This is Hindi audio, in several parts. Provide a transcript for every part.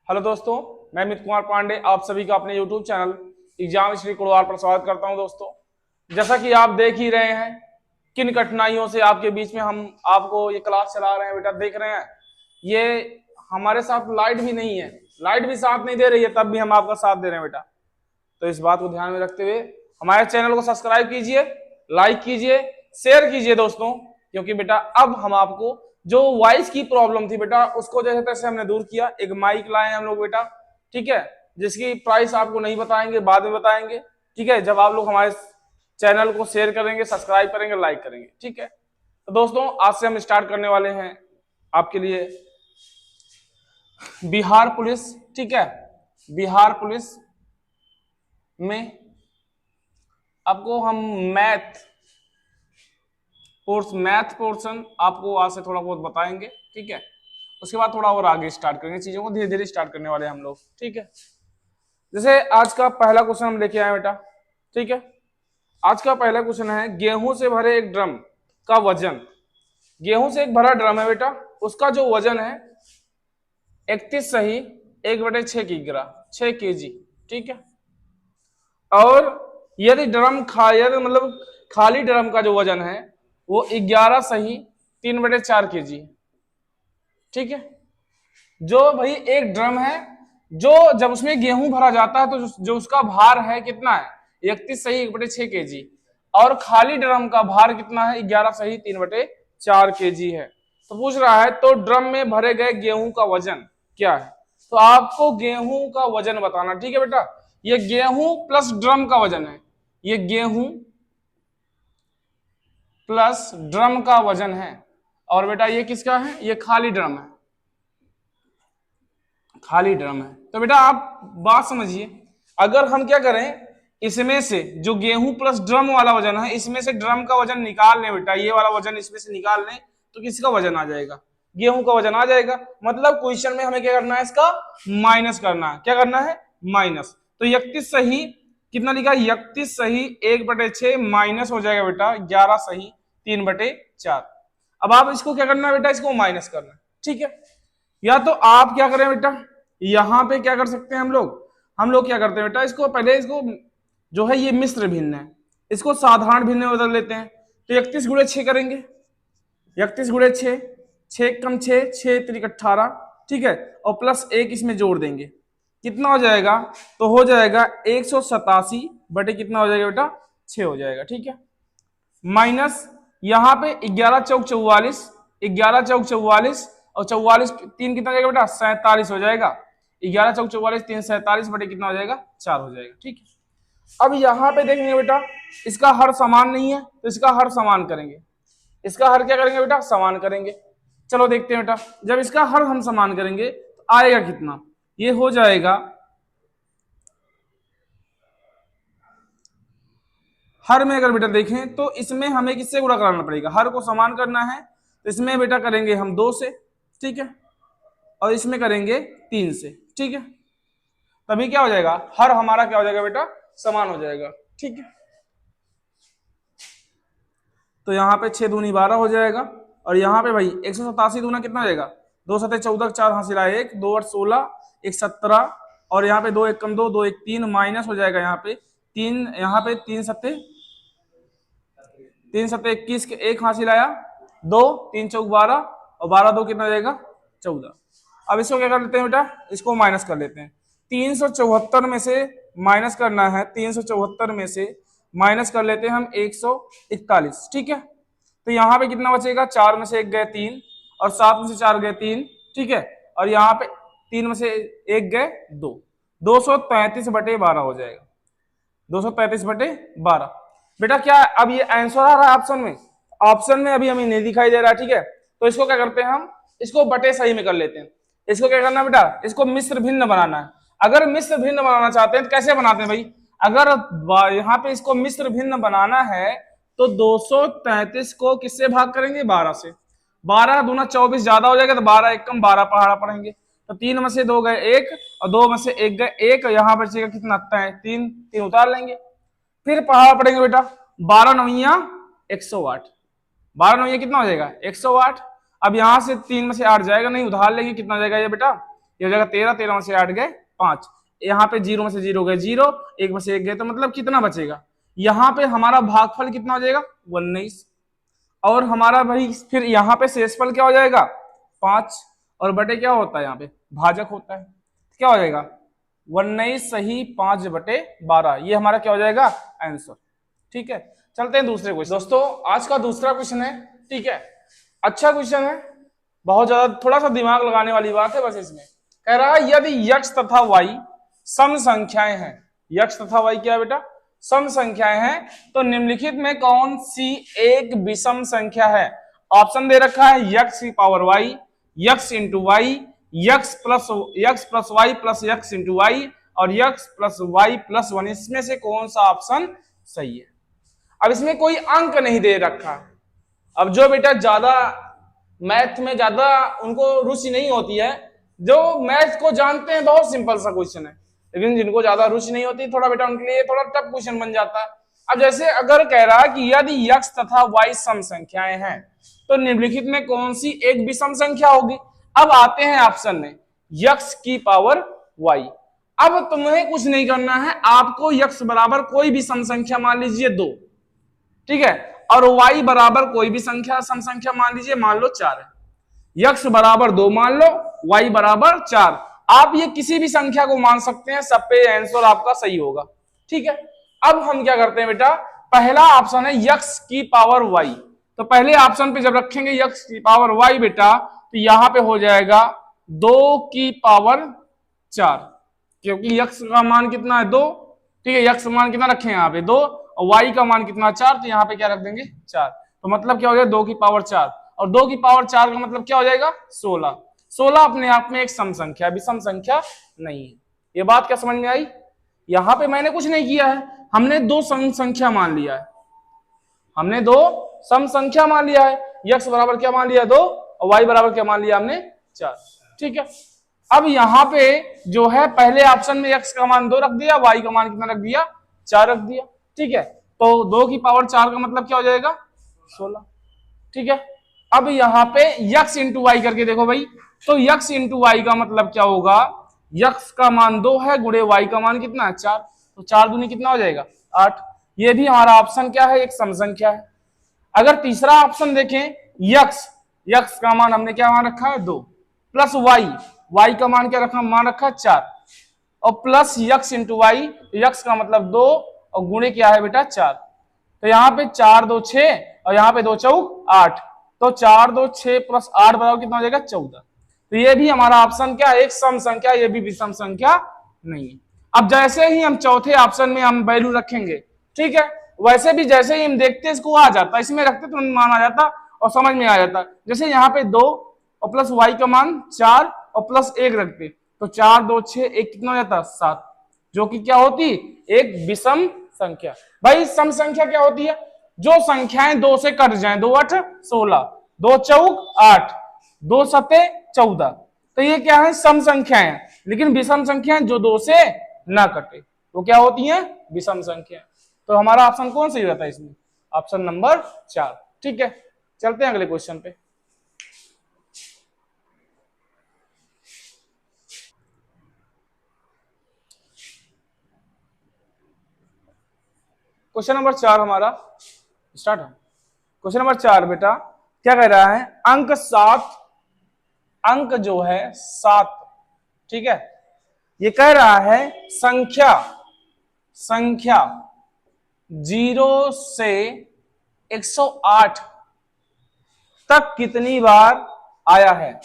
हेलो दोस्तों, मैं अमित कुमार पांडे आप सभी का अपने YouTube channel exam Shri Kurwar पर स्वागत करता हूं। दोस्तों, जैसा कि आप देख ही रहे हैं किन कठिनाइयों से आपके बीच में हम आपको ये क्लास चला रहे हैं। बेटा देख रहे हैं, ये हमारे साथ लाइट भी नहीं है, लाइट भी साथ नहीं दे रही है, तब भी हम आपका साथ दे रहे हैं बेटा। तो इस बात को ध्यान में रखते हुए हमारे चैनल को सब्सक्राइब कीजिए, लाइक कीजिए, शेयर कीजिए दोस्तों, क्योंकि बेटा अब हम आपको जो वॉइस की प्रॉब्लम थी बेटा उसको जैसे तैसे हमने दूर किया। एक माइक लाए हम लोग बेटा, ठीक है, जिसकी प्राइस आपको नहीं बताएंगे, बाद में बताएंगे, ठीक है, जब आप लोग हमारे चैनल को शेयर करेंगे, सब्सक्राइब करेंगे, लाइक करेंगे, ठीक है। तो दोस्तों आज से हम स्टार्ट करने वाले हैं आपके लिए बिहार पुलिस, ठीक है। बिहार पुलिस में आपको हम मैथ पोर्शन आपको आज से थोड़ा बहुत बताएंगे, ठीक है। उसके बाद थोड़ा और आगे स्टार्ट करेंगे, चीजों को धीरे धीरे स्टार्ट करने वाले हैं हम लोग, ठीक है। जैसे आज का पहला क्वेश्चन हम लेके आए बेटा, ठीक है। आज का पहला क्वेश्चन है गेहूं से भरे एक ड्रम का वजन। गेहूं से एक भरा ड्रम है बेटा, उसका जो वजन है 31 सही 1/6 किग्रा 6 kg, ठीक है। और यदि मतलब खाली ड्रम का जो वजन है वो 11 सही 3/4 kg, ठीक है। जो भाई एक ड्रम है, जो जब उसमें गेहूं भरा जाता है तो जो उसका भार है कितना है 31 सही 1/6 kg, और खाली ड्रम का भार कितना है 11 सही 3/4 kg है। तो पूछ रहा है तो ड्रम में भरे गए गेहूं का वजन क्या है। तो आपको गेहूं का वजन बताना, ठीक है बेटा। ये गेहूं प्लस ड्रम का वजन है, ये गेहूं प्लस ड्रम का वजन है। और बेटा ये किसका है, ये खाली ड्रम है, खाली ड्रम है। तो बेटा आप बात समझिए, अगर हम क्या करें, इसमें से जो गेहूं प्लस ड्रम वाला वजन है इसमें से ड्रम का वजन निकाल लें बेटा, ये वाला वजन इसमें से निकाल लें तो किसका वजन आ जाएगा, गेहूं का वजन आ जाएगा। मतलब क्वेश्चन में हमें क्या करना है, इसका माइनस करना है। क्या करना है, माइनस। तो 31 सही कितना लिखा, 31 सही 1/6 माइनस हो जाएगा बेटा 11 सही 3/4। अब आप इसको क्या करना है बेटा, इसको माइनस करना है, ठीक है। या तो आप क्या करें बेटा, यहां पे क्या कर सकते हैं हम लोग क्या करते हैं बेटा, इसको पहले इसको जो है ये मिश्र भिन्न है, इसको साधारण भिन्न में बदल लेते हैं। तो 31 गुणे 6 करेंगे, 31 गुणे 6, 6 कम 6 6 3 18, ठीक है। और प्लस 1 इसमें जोड़ देंगे, कितना हो जाएगा, तो हो जाएगा 187 बटे कितना हो जाएगा बेटा 6 हो जाएगा, ठीक है। माइनस यहाँ पे 11 चौक 44, 11 चौक 44 और 44 3 कितना हो जाएगा बेटा 47 हो जाएगा। 11 चौक 44 3 47 बटे कितना हो जाएगा 4 हो जाएगा, ठीक है। अब यहाँ पे देखेंगे बेटा, इसका हर समान नहीं है तो इसका हर समान करेंगे, इसका हर क्या करेंगे बेटा, समान करेंगे। चलो देखते हैं बेटा, जब इसका हर हम समान करेंगे तो आएगा कितना, ये हो जाएगा, हर में अगर बेटा देखें तो इसमें हमें किससे गुणा कराना पड़ेगा, हर को समान करना है तो इसमें बेटा करेंगे हम 2 से, ठीक है, और इसमें करेंगे 3 से, ठीक है। तभी क्या हो जाएगा, हर हमारा क्या हो जाएगा बेटा, समान हो जाएगा, ठीक है। तो यहाँ पे 6 दूनी 12 हो जाएगा, और यहाँ पे भाई 187 दूना कितना हो जाएगा, 2 सते 14 4 हासिल आए 1 2 8 16 1 17, और यहाँ पे 2 1 कम 2 2 1 3 माइनस हो जाएगा यहाँ पे 3, यहाँ पे 3 सते 21 के 1 हासिल आया 2 3 चौक 12 और 12 2 कितना हो जाएगा 14। अब इसको क्या कर लेते हैं बेटा, इसको माइनस कर लेते हैं। 374 में से माइनस करना है, 374 में से माइनस कर लेते हैं हम 141, ठीक है। तो यहाँ पे कितना बचेगा, 4 में से 1 गए 3 और 7 में से 4 गए 3, ठीक है। और यहाँ पे 3 में से 1 गए 2, 233 बटे 12 हो जाएगा, 233 बटे 12। बेटा क्या अब ये आंसर आ रहा है ऑप्शन में, ऑप्शन में अभी हमें नहीं दिखाई दे रहा है, ठीक है। तो इसको क्या करते हैं हम, इसको बटे सही में कर लेते हैं। इसको क्या करना है बेटा, इसको मिश्र भिन्न बनाना है। अगर मिश्र भिन्न बनाना चाहते हैं तो कैसे बनाते हैं भाई, अगर यहाँ पे इसको मिश्र भिन्न बनाना है तो 233 को किससे भाग करेंगे, 12 से। 12 दूना 24 ज्यादा हो जाएगा तो 12 1 कम 12 पहाड़ा पढ़ेंगे। तो 3 में से 2 गए 1 और 2 में से 1 गए 1, यहाँ बचेगा कितना 3 3 उतार लेंगे। फिर पहाड़ा पढ़ेंगे बेटा, 12 नौया 108, 12 नौया कितना हो जाएगा 108। अब यहां से 3 में से 8 जाएगा नहीं, उधार लेंगे, कितना हो जाएगा ये बेटा ये हो जाएगा 13, 13 में से 8 गए 5, यहाँ पे 0 में से 0 गए 0, 1 में से 1 गए, तो मतलब कितना बचेगा, यहाँ पे हमारा भागफल कितना हो जाएगा 19, और हमारा भाई फिर यहाँ पे शेषफल क्या हो जाएगा 5, और बटे क्या होता है यहाँ पे भाजक होता है, क्या हो जाएगा 19 सही 5/12, ये हमारा क्या हो जाएगा आंसर। ठीक है, चलते हैं दूसरे क्वेश्चन। दोस्तों आज का दूसरा क्वेश्चन है, ठीक है, अच्छा क्वेश्चन है, बहुत ज्यादा थोड़ा सा दिमाग लगाने वाली बात है बस इसमें। कह रहा है यदि यक्ष तथा वाई सम संख्याएं हैं, यक्ष तथा वाई क्या है बेटा सम संख्याएं हैं, तो निम्नलिखित में कौन सी एक विषम संख्या है। ऑप्शन दे रखा है यक्स की power y, x into y, x plus y plus x into y, और यक्स प्लस वाई प्लस 1, इसमें से कौन सा ऑप्शन सही है। अब इसमें कोई अंक नहीं दे रखा। अब जो बेटा ज्यादा मैथ में ज्यादा उनको रुचि नहीं होती है, जो मैथ को जानते हैं बहुत सिंपल सा क्वेश्चन है, लेकिन जिनको ज्यादा रुचि नहीं होती थोड़ा बेटा उनके लिए थोड़ा टफ क्वेश्चन बन जाता है। अब जैसे अगर कह रहा है कि यदि यक्स तथा वाई सम संख्याएं हैं, तो निम्नलिखित में कौन सी एक विषम संख्या होगी। अब आते हैं ऑप्शन में यक्स की पावर वाई। अब तुम्हें कुछ नहीं करना है, आपको यक्स बराबर कोई भी सम संख्या मान लीजिए 2, ठीक है, और वाई बराबर कोई भी संख्या सम संख्या मान लीजिए, मान लो 4 है, यक्स बराबर 2 मान लो, वाई बराबर 4, आप ये किसी भी संख्या को मान सकते हैं, सब पे आंसर आपका सही होगा। ठीक है, अब हम क्या करते हैं बेटा, पहला ऑप्शन है यक्स की पावर वाई, तो पहले ऑप्शन पे जब रखेंगे यक्स की पावर वाई बेटा, तो यहां पे हो जाएगा 2 की पावर 4, क्योंकि यक्स का मान कितना है 2, ठीक है, यक्स का मान कितना रखें यहाँ पे 2, और वाई का मान कितना 4, तो यहाँ पे क्या रख देंगे 4, तो मतलब क्या हो जाएगा 2 की पावर 4, और 2 की पावर 4 का मतलब क्या हो जाएगा 16। 16 अपने आप में एक सम संख्या, विषम संख्या नहीं है। ये बात क्या समझ में आई। यहां पे मैंने कुछ नहीं किया है, हमने 2 सम संख्या मान लिया है, हमने 2 सम संख्या मान लिया है, यक्स बराबर क्या मान लिया 2, और वाई बराबर क्या मान लिया हमने 4। ठीक है, अब यहां पे जो है पहले ऑप्शन में यक्स का मान 2 रख दिया, वाई का मान कितना रख दिया 4 रख दिया। ठीक है, तो 2 की पावर 4 का मतलब क्या हो जाएगा 16। ठीक है, अब यहां पे यक्स इंटू वाई करके देखो भाई, तो यक्स इंटू वाई का मतलब क्या होगा, यक्स का मान 2 है, गुणे वाई का मान कितना है 4, तो 4 दूनी कितना हो जाएगा 8। ये भी हमारा ऑप्शन क्या है, एक सम संख्या है। अगर तीसरा ऑप्शन देखें यक्स का मान हमने क्या मान रखा है 2, प्लस वाई का मान क्या रखा मान रखा है 4, और plus x into y, x का मतलब 2 और गुणे क्या है बेटा 4, तो यहाँ पे 4 2 6 और यहाँ पे 2 चौक 8, तो 4 2 6 प्लस 8 बराबर कितना हो जाएगा 14। तो ये भी हमारा ऑप्शन क्या है, एक सम संख्या, ये भी विषम संख्या नहीं है। अब जैसे ही हम चौथे ऑप्शन में हम वैल्यू रखेंगे, ठीक है, वैसे भी जैसे ही हम देखते इसको आ जाता, इसमें रखते तो मान आ जाता और समझ में आ जाता। जैसे यहाँ पे 2 और प्लस वाई का मान 4 और प्लस 1 रखते, तो 4 2 6 1 कितना हो जाता 7, जो कि क्या होती एक विषम संख्या। भाई सम संख्या क्या होती है, जो संख्याएं 2 से कट जाएं, 2 8 16, 2 चौक 8, 2 सते 14, तो ये क्या है सम संख्याएं। लेकिन विषम संख्याएं जो 2 से ना कटे वो क्या होती हैं विषम संख्या। तो हमारा ऑप्शन कौन सही रहता है इसमें, ऑप्शन नंबर 4। ठीक है, चलते हैं अगले क्वेश्चन पे। क्वेश्चन नंबर 4 हमारा स्टार्ट है। क्वेश्चन नंबर 4 बेटा क्या कह रहा है, अंक 7, अंक जो है 7, ठीक है, ये कह रहा है संख्या 0 से 108 तक कितनी बार आया है।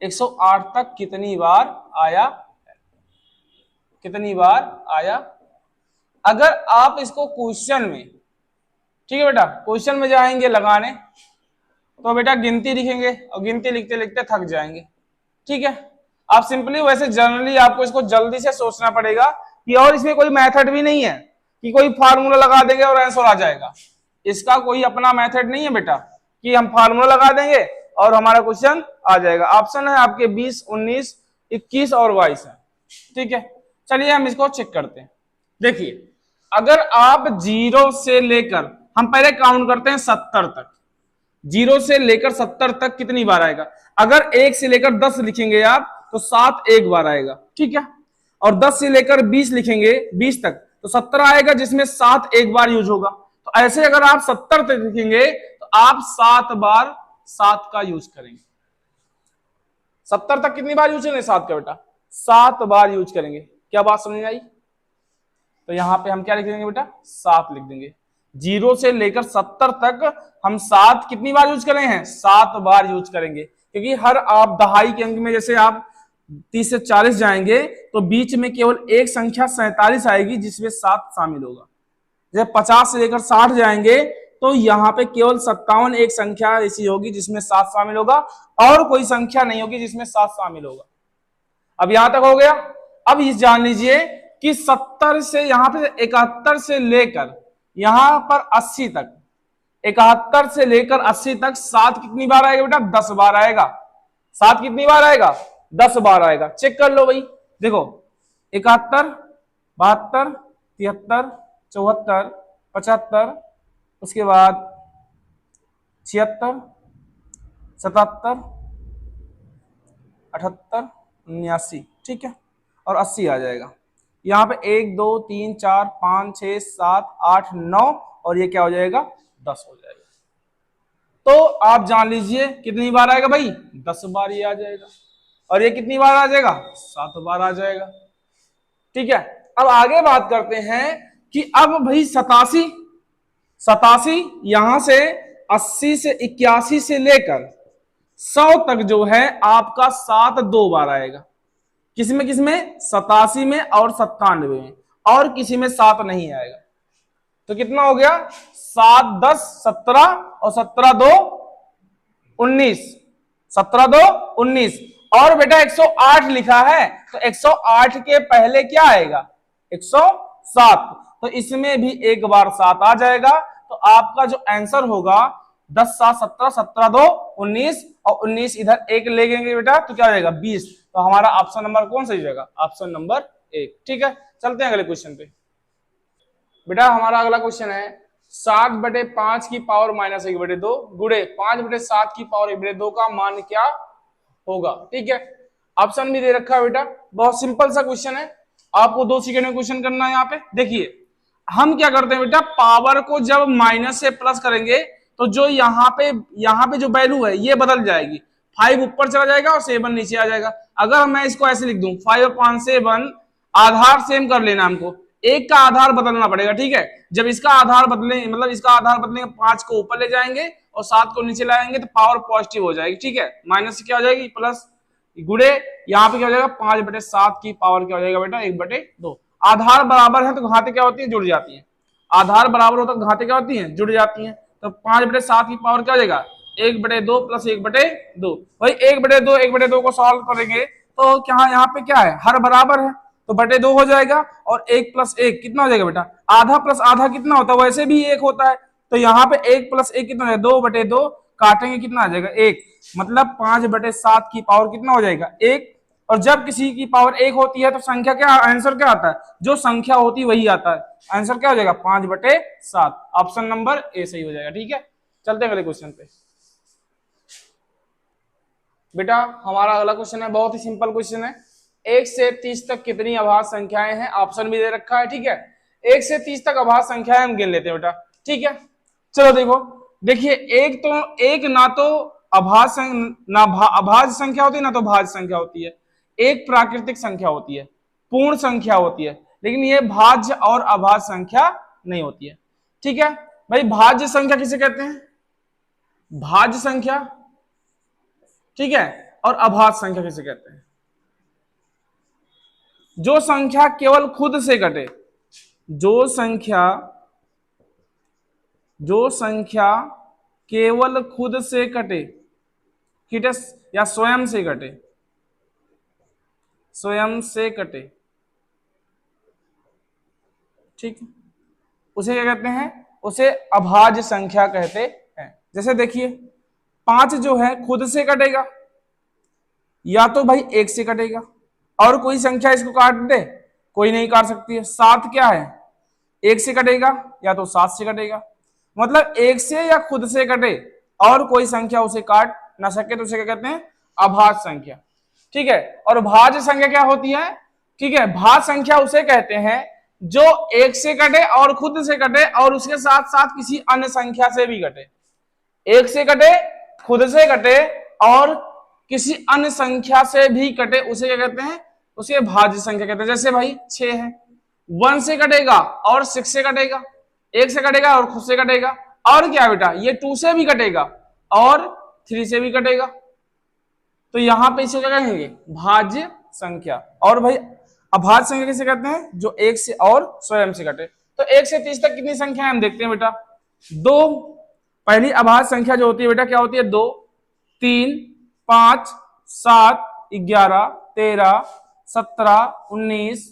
108 तक कितनी बार आया है, कितनी बार आया। अगर आप इसको क्वेश्चन में, ठीक है बेटा, क्वेश्चन में जाएंगे लगाने तो बेटा गिनती लिखेंगे और गिनती लिखते लिखते थक जाएंगे। ठीक है, आप सिंपली वैसे जनरली आपको इसको जल्दी से सोचना पड़ेगा कि, और इसमें कोई मेथड भी नहीं है कि कोई फार्मूला लगा देंगे और आंसर आ जाएगा। इसका कोई अपना मेथड नहीं है बेटा कि हम फार्मूला लगा देंगे और हमारा क्वेश्चन आ जाएगा। ऑप्शन है आपके 20 19 21 और 22 है। ठीक है, चलिए हम इसको चेक करते हैं। देखिए अगर आप 0 से लेकर, हम पहले काउंट करते हैं 70 तक, 0 से लेकर 70 तक कितनी बार आएगा। अगर 1 से लेकर 10 लिखेंगे आप तो 7 एक बार आएगा, ठीक है। और 10 से लेकर 20 लिखेंगे, 20 तक, तो 17 आएगा जिसमें 7 एक बार यूज होगा। तो ऐसे अगर आप 70 तक लिखेंगे तो आप 7 बार 7 का यूज करेंगे। 70 तक कितनी बार यूज करेंगे 7 का बेटा? 7 बार यूज करेंगे। क्या बात समझ में आई? तो यहां पे हम क्या लिख देंगे बेटा? 7 लिख देंगे। 0 से लेकर 70 तक हम 7 कितनी बार यूज कर रहे हैं? 7 बार यूज करेंगे, क्योंकि हर आप दहाई के अंक में जैसे आप 30 से 40 जाएंगे तो बीच में केवल एक संख्या 47 आएगी जिसमें 7 शामिल होगा। जब 50 से लेकर 60 जाएंगे तो यहाँ पे केवल 57 एक संख्या ऐसी होगी जिसमें 7 शामिल होगा, और कोई संख्या नहीं होगी जिसमें 7 शामिल होगा। अब यहां तक हो गया। अब ये जान लीजिए कि 70 से यहां पे 71 से लेकर यहां पर 80 तक, 71 से लेकर 80 तक 7 कितनी बार आएगा बेटा? 10 बार आएगा। 7 कितनी बार आएगा? 10 बार आएगा। चेक कर लो भाई, देखो 71, 72, 73, 74, 75, उसके बाद 76, 77, 78, 79, ठीक है, और 80 आ जाएगा। यहाँ पे 1 2 3 4 5 6 7 8 9 और ये क्या हो जाएगा? 10 हो जाएगा। तो आप जान लीजिए कितनी बार आएगा भाई? 10 बार ये आ जाएगा। और ये कितनी बार आ जाएगा? 7 बार आ जाएगा, ठीक है। अब आगे बात करते हैं कि अब भाई 87 यहां से 80 से 81 से लेकर 100 तक जो है आपका 7 2 बार आएगा। किसमें? 87 में और 97 में, और किसी में 7 नहीं आएगा। तो कितना हो गया? 7 10 17 और 17 2 19, 17 2 19। और बेटा 108 लिखा है तो 108 के पहले क्या आएगा? 107। तो इसमें भी एक बार 7 आ जाएगा। तो आपका जो आंसर होगा 10 7 17, 17 2 19 और 19 इधर एक ले लेंगे बेटा तो क्या हो जाएगा? 20। तो हमारा ऑप्शन नंबर कौन सही जाएगा? ऑप्शन नंबर 1, ठीक है। चलते हैं अगले क्वेश्चन पे। बेटा हमारा अगला क्वेश्चन है 7/5 की पावर -1/2 गुणे 5/7 की पावर 1/2 का मान क्या होगा? ठीक है, ऑप्शन भी दे रखा है बेटा। बहुत सिंपल सा क्वेश्चन है, आपको 2 सेकंड में क्वेश्चन करना है। यहाँ पे देखिए हम क्या करते हैं बेटा, पावर को जब माइनस से प्लस करेंगे तो जो यहाँ पे जो वैल्यू है ये बदल जाएगी। 5 ऊपर चला जाएगा और 7 नीचे आ जाएगा। अगर मैं इसको ऐसे लिख दूं 5 upon 7, आधार सेम कर लेना, हमको एक का आधार बदलना पड़ेगा, ठीक है। जब इसका आधार बदले मतलब इसका आधार बदलेंगे 5 को ऊपर ले जाएंगे और 7 को नीचे लाएंगे तो पावर पॉजिटिव हो जाएगी, ठीक है। माइनस से क्या हो जाएगी? प्लस, गुणे यहाँ पे क्या हो जाएगा? 5/7 की पावर क्या हो जाएगा बेटा? 1/2। आधार बराबर है तो घातें क्या होती है? जुड़ जाती है। आधार बराबर होता तो घातें क्या होती हैं? जुड़ जाती हैं। तो 5/7 की पावर क्या हो जाएगा? 1/2 प्लस 1/2। भाई 1/2 1/2 को सॉल्व करेंगे तो क्या यहाँ पे क्या है? हर बराबर है तो 2/2 हो जाएगा। और 1 + 1 कितना हो जाएगा बेटा? आधा प्लस आधा कितना होता है? वैसे भी 1 होता है। तो यहाँ पे 1 + 1 कितना हो जाएगा? 2/2 काटेंगे कितना आ जाएगा? 1। मतलब 5/7 की पावर कितना हो जाएगा? 1। और जब किसी की पावर 1 होती है तो संख्या क्या, आंसर क्या आता है? जो संख्या होती है वही आता है। आंसर क्या हो जाएगा? 5/7। ऑप्शन नंबर ए सही हो जाएगा, ठीक है। चलते हैं अगले क्वेश्चन पे। बेटा हमारा अगला क्वेश्चन है, बहुत ही सिंपल क्वेश्चन है। 1 से 30 तक कितनी अभाज्य संख्याएं हैं? ऑप्शन भी दे रखा है, ठीक है। 1 से 30 तक अभाज्य संख्याएं हम गिन लेते हैं बेटा, ठीक है। चलो देखिए एक ना तो अभाज्य संख्या होती है ना तो भाज्य संख्या होती है। एक प्राकृतिक संख्या होती है, पूर्ण संख्या होती है, लेकिन ये भाज्य और अभाज्य संख्या नहीं होती है, ठीक है। भाई भाज्य संख्या किसे कहते हैं? भाज्य संख्या, ठीक है। और अभाज्य संख्या किसे कहते हैं? जो संख्या केवल खुद से कटे, जो संख्या केवल खुद से कटे, या स्वयं से कटे, ठीक है, उसे क्या कहते हैं? उसे अभाज्य संख्या कहते हैं। जैसे देखिए 5 जो है खुद से कटेगा, या तो भाई 1 से कटेगा, और कोई संख्या इसको काट दे, कोई नहीं काट सकती है। 7 क्या है? 1 से कटेगा या तो 7 से कटेगा। मतलब 1 से या खुद से कटे और कोई संख्या उसे काट ना सके तो उसे क्या कहते हैं? अभाज्य संख्या। ठीक है। और भाज्य संख्या क्या होती है, ठीक है, भाज्य संख्या उसे कहते हैं जो एक से कटे और खुद से कटे और उसके साथ साथ किसी अन्य संख्या से भी कटे। एक से कटे, खुद से कटे और किसी अन्य संख्या से भी कटे, उसे क्या कहते हैं, उसे भाज्य संख्या कहते हैं। जैसे भाई 6 है, 1 से कटेगा और 6 से कटेगा, एक से कटेगा और खुद से कटेगा, और क्या बेटा ये 2 से भी कटेगा और 3 से भी कटेगा, तो यहां पे इसे क्या कहेंगे, भाज्य संख्या। और भाई अभाज्य संख्या किसे कहते हैं, जो 1 से और स्वयं से कटे। तो 1 से 30 तक कितनी संख्या है हम देखते हैं बेटा, 2। पहली अभाज्य संख्या जो होती है बेटा क्या होती है, 2, 3, 5, 7, 11, 13, 17, 19,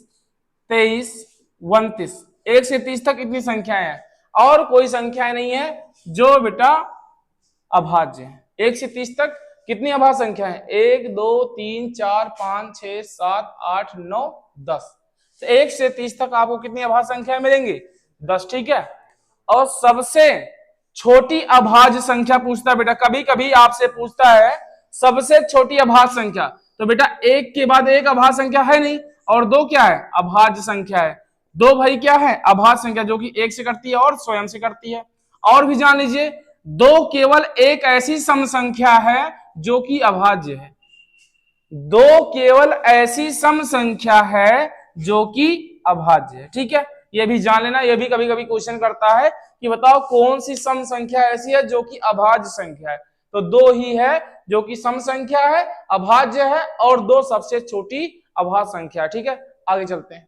23, 29। 1 से 30 तक इतनी संख्याएं हैं, और कोई संख्याएं नहीं है जो बेटा अभाज्य है। 1 से 30 तक कितनी अभाज्य संख्या है, 1, 2, 3, 4, 5, 6, 7, 8, 9, 10। तो 1 से 30 तक आपको कितनी अभाज्य संख्या मिलेंगी, 10, ठीक है। और सबसे छोटी अभाज्य संख्या पूछता है बेटा, कभी कभी आपसे पूछता है सबसे छोटी अभाज्य संख्या, तो बेटा 1 के बाद एक अभाज्य संख्या है नहीं, और 2 क्या है, अभाज्य संख्या है। 2 भाई क्या है, अभाज्य संख्या, जो कि 1 से करती है और स्वयं से करती है। और भी जान लीजिए 2 केवल एक ऐसी सम संख्या है जो कि अभाज्य है। 2 केवल ऐसी सम संख्या है जो कि अभाज्य है, ठीक है। ये भी जान लेना, ये भी कभी कभी क्वेश्चन करता है कि बताओ कौन सी सम संख्या ऐसी है जो कि अभाज्य संख्या है। तो 2 ही है जो कि सम संख्या है, अभाज्य है, और 2 सबसे छोटी अभाज्य संख्या, ठीक है। आगे चलते हैं।